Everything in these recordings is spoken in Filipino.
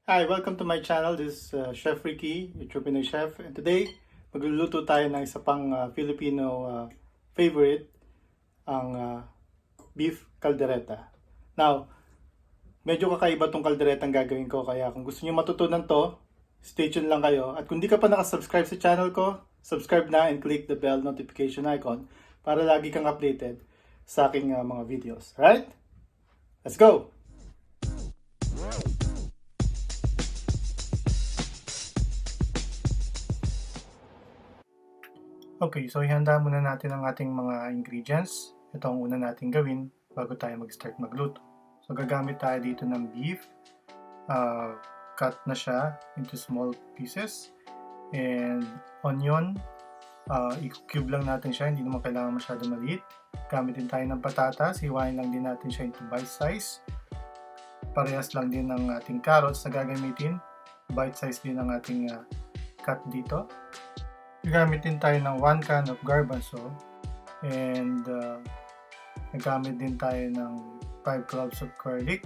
Hi, welcome to my channel. This is Chef Ricky, your Pinoy chef. And today, magluluto tayo ng isa pang Filipino favorite, ang beef caldereta. Now, medyo kakaiba tong caldereta ang gagawin ko, kaya kung gusto niyo matutunan to, stay tuned lang kayo. At kung di ka pa nakasubscribe sa channel ko, subscribe na and click the bell notification icon para lagi kang updated sa aking mga videos. Alright? Let's go! Okay, so ihanda muna natin ang ating mga ingredients. Ito ang una natin gawin bago tayo mag-start magluto. So gagamit tayo dito ng beef. Cut na siya into small pieces. And onion, i-cube lang natin siya, hindi naman kailangan masyado maliit. Gamit din tayo ng patatas, hiwain lang din natin siya into bite size. Parehas lang din ng ating carrots na gagamitin. Bite size din ang ating cut dito. Gagamit din tayo ng 1 can of garbanzo and gagamit din tayo ng 5 cloves of garlic.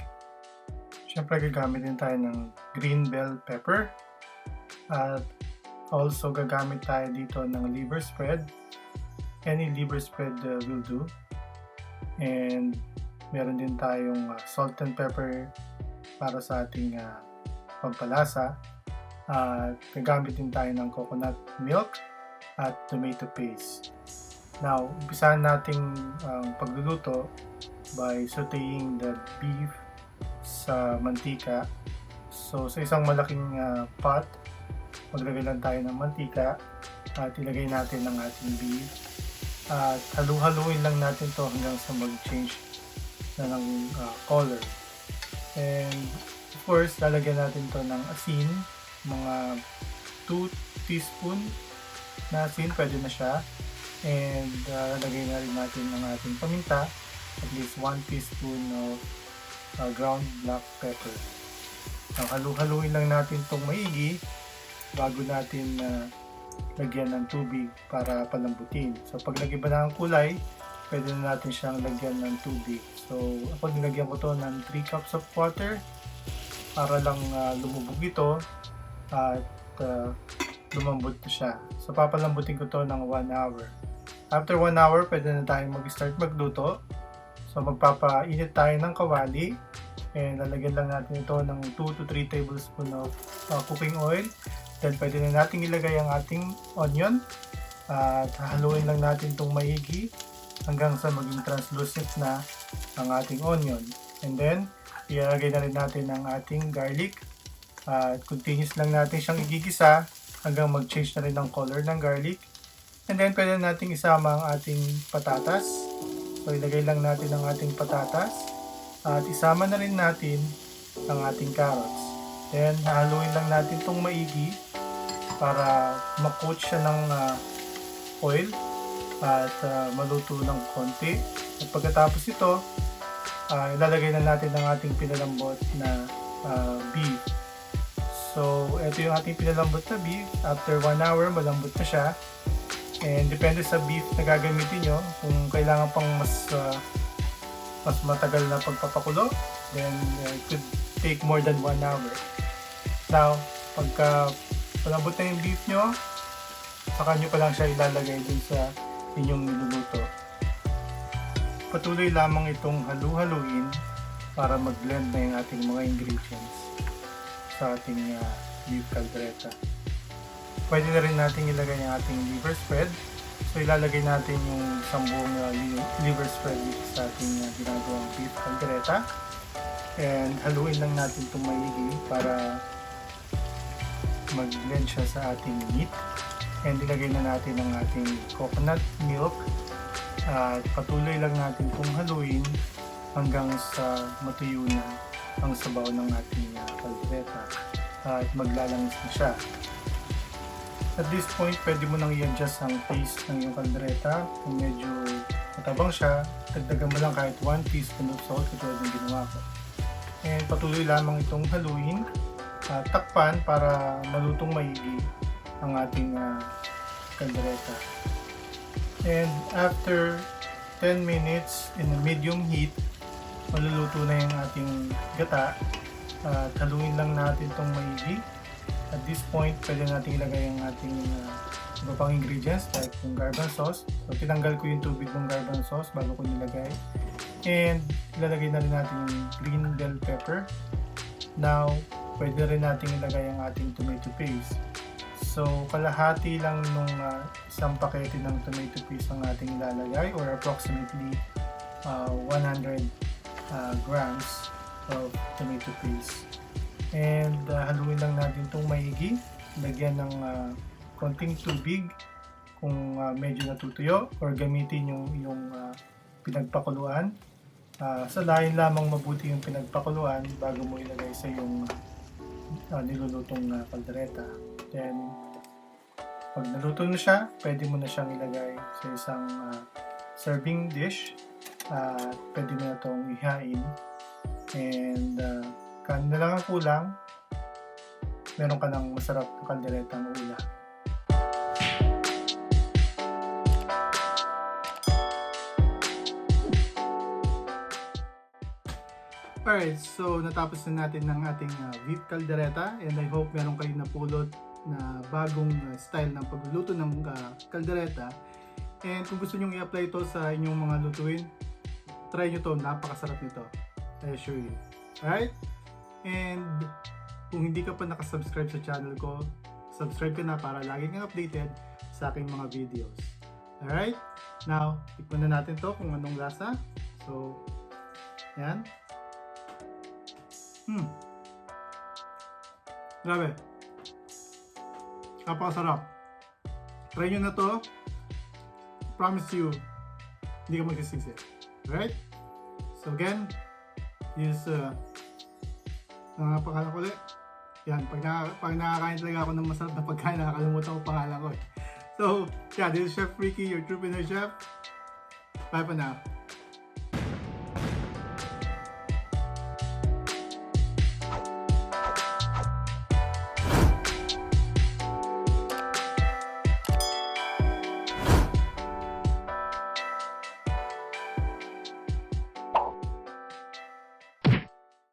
Siyempre gagamit din tayo ng green bell pepper at also gagamit tayo dito ng liver spread. Any liver spread will do. And meron din tayong salt and pepper para sa ating pampalasa. At gagamit din tayo ng coconut milk at tomato paste. Now, umpisahan nating pagluluto by sauteing the beef sa mantika. So, sa isang malaking pot, maglagay lang tayo ng mantika at ilagay natin ang ating beef. At halu-haluin lang natin to hanggang sa mag-change na ng color. And, of course, lalagyan natin to ng asin. Mga 2 teaspoon na asin, pwede na siya. And lagay na rin natin ang ating paminta, at least 1 teaspoon of ground black pepper. Halu-haluin lang natin itong maigi bago natin lagyan ng tubig para palambutin. So pag nag-iba na ang kulay, pwede na natin siyang lagyan ng tubig. So ako nilagyan ko to ng 3 cups of water para lang lumubog ito at lumambot na siya. So papalambutin ko to ng 1 hour. After 1 hour, pwede na tayong mag-start magluto. So magpapainit tayo ng kawali and lalagyan lang natin ito ng 2 to 3 tablespoon of cooking oil. Then pwede na natin ilagay ang ating onion at haluin lang natin itong maigi hanggang sa maging translucent na ang ating onion. And then ilagay na rin natin ang ating garlic. Continuous lang natin siyang igigisa hanggang mag-change na rin ng color ng garlic. And then pwede natin isama ang ating patatas. So ilagay lang natin ang ating patatas at isama na rin natin ang ating carrots. Then haluin lang natin itong maigi para ma-coat siya ng oil at maluto ng konti. At pagkatapos ito, ilalagay na natin ang ating pinalambot na beef. So, ito yung ating pinalambot na beef. After 1 hour, malambot na siya. And depende sa beef na gagamitin nyo. Kung kailangan pang mas matagal na pagpapakulo, then it could take more than 1 hour. Now, pagka malambot na yung beef nyo, saka nyo pa lang siya ilalagay dun sa inyong niluluto. Patuloy lamang itong halu-haluin para mag-blend na yung ating mga ingredients sa ating beef caldereta. Pwede na rin natin ilagay yung ating liver spread. So ilalagay natin yung isang buong liver spread sa ating ginagawang beef caldereta. And haluin lang natin itong maigi para mag-blend siya sa ating meat. And ilagay na natin ang ating coconut milk. At patuloy lang natin itong haluin hanggang sa matuyo na ang sabaw ng ating caldereta at maglalangis na siya. At this point, pwede mo nang i-adjust ang taste ng iyong caldereta. Kung medyo matabang siya, dagdagan mo lang kahit 1 teaspoon of salt katulad ng ginawa ko. And patuloy lamang itong haluin at takpan para malutong maigi ang ating caldereta. And after 10 minutes in a medium heat, maluluto na yung ating gata At haluin lang natin itong maigi. At this point, pwede natin ilagay ang ating iba pang ingredients like yung garbanzo sauce. So tinanggal ko yung tubig ng garbanzo sauce bago ko nilagay. And ilalagay na rin natin yung green bell pepper. Now, pwede rin natin ilagay ang ating tomato paste. So kalahati lang nung isang pakete ng tomato paste ang ating ilalagay, or approximately 100 grams of tomato paste. And haluin lang natin itong maigi. Lagyan ng konting tubig kung medyo natutuyo, or gamitin yung pinagpakuluan. Salahin lamang mabuti yung pinagpakuluan bago mo ilagay sa yung nilulutong caldereta. Then pag naluto na siya, pwede mo na siyang ilagay sa isang serving dish. Pwede mo na itong ihain. And kanin na lang ang kulang, meron ka ng masarap na calderetang ulam. Alright, so natapos na natin ng ating beef caldereta, and I hope meron kayong napulot na bagong style ng pagluluto ng caldereta. And kung gusto nyo i-apply ito sa inyong mga lutuin, try nyo to, napakasarap nito, I assure you. Alright? And kung hindi ka pa nakasubscribe sa channel ko, subscribe ka na para lagi kang updated sa aking mga videos. Alright? Now, tikman na natin to kung anong lasa. So, yan. Grabe. Napakasarap. Try nyo na to. Promise you, hindi ka magsisisi. Alright? So again, is pangalan ko ulit. Yan, pag nakakain talaga ako ng masarap na pagkain, nakakalimutan ko pangalan ko. So, yeah, this is Chef Ricky, your true Pinoy chef. Bye for now.